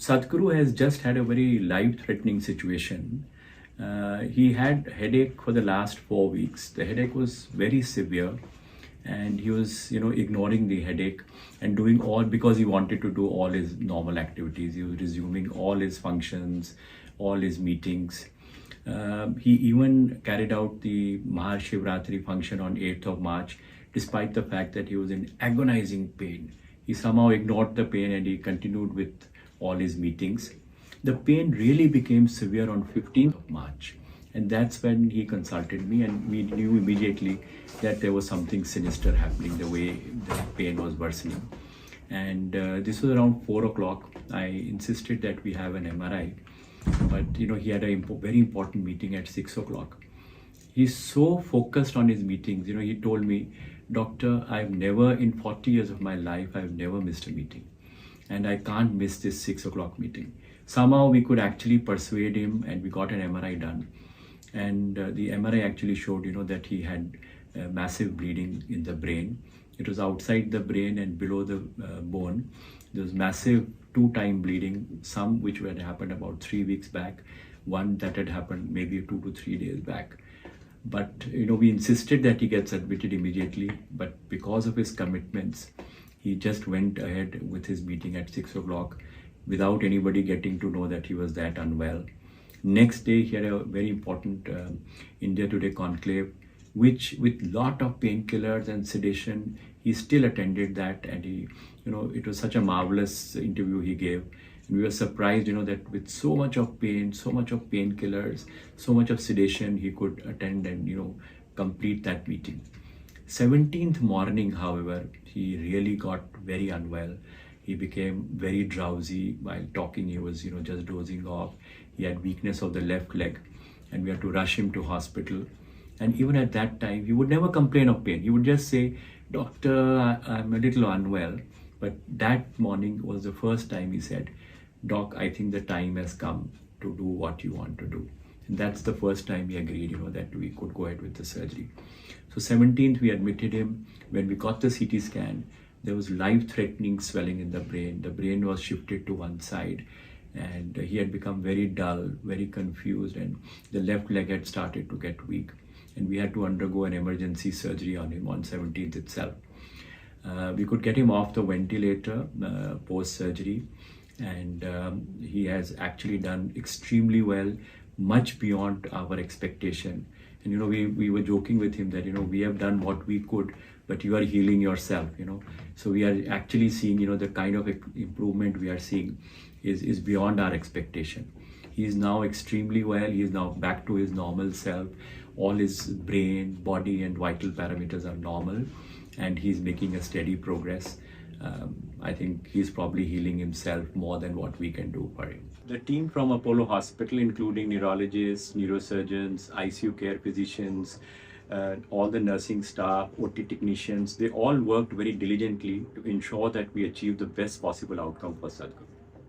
Sadhguru has just had a very life-threatening situation. He had headache for the last 4 weeks. The headache was very severe, and he was, ignoring the headache and doing all because he wanted to do all his normal activities. He was resuming all his functions, all his meetings. He even carried out the Mahashivratri function on 8th of March, despite the fact that he was in agonizing pain. He somehow ignored the pain and he continued with all his meetings. The pain really became severe on 15th of March. And that's when he consulted me, and we knew immediately that there was something sinister happening, the way the pain was worsening. And this was around 4 o'clock. I insisted that we have an MRI, but he had a very important meeting at 6 o'clock. He's so focused on his meetings. He told me, "Doctor, I've never, in 40 years of my life, I've never missed a meeting. And I can't miss this 6 o'clock meeting." Somehow we could actually persuade him, and we got an MRI done. And the MRI actually showed, that he had massive bleeding in the brain. It was outside the brain and below the bone. There was massive 2-time bleeding, some which had happened about 3 weeks back, one that had happened maybe 2 to 3 days back. But, we insisted that he gets admitted immediately, but because of his commitments, he just went ahead with his meeting at 6 o'clock without anybody getting to know that he was that unwell. Next day, he had a very important India Today conclave, which with lot of painkillers and sedation, he still attended that, and he, it was such a marvelous interview he gave. And we were surprised, that with so much of pain, so much of painkillers, so much of sedation, he could attend and, complete that meeting. 17th morning, however, he really got very unwell. He became very drowsy while talking. He was, just dozing off. He had weakness of the left leg, and we had to rush him to hospital. And even at that time, he would never complain of pain. He would just say, "Doctor, I'm a little unwell." But that morning was the first time he said, "Doc, I think the time has come to do what you want to do." And that's the first time he agreed, that we could go ahead with the surgery. So 17th, we admitted him. When we got the CT scan, there was life-threatening swelling in the brain. The brain was shifted to one side, and he had become very dull, very confused, and the left leg had started to get weak. And we had to undergo an emergency surgery on him on 17th itself. We could get him off the ventilator post-surgery, and he has actually done extremely well, much beyond our expectation. And we were joking with him that we have done what we could, but you are healing yourself. So we are actually seeing the kind of improvement we are seeing is beyond our expectation. He is now extremely well. He is now back to his normal self. All his brain, body, and vital parameters are normal, and he's making a steady progress. I think he's probably healing himself more than what we can do for him. The team from Apollo Hospital, including neurologists, neurosurgeons, ICU care physicians, all the nursing staff, OT technicians, they all worked very diligently to ensure that we achieve the best possible outcome for Sadhguru.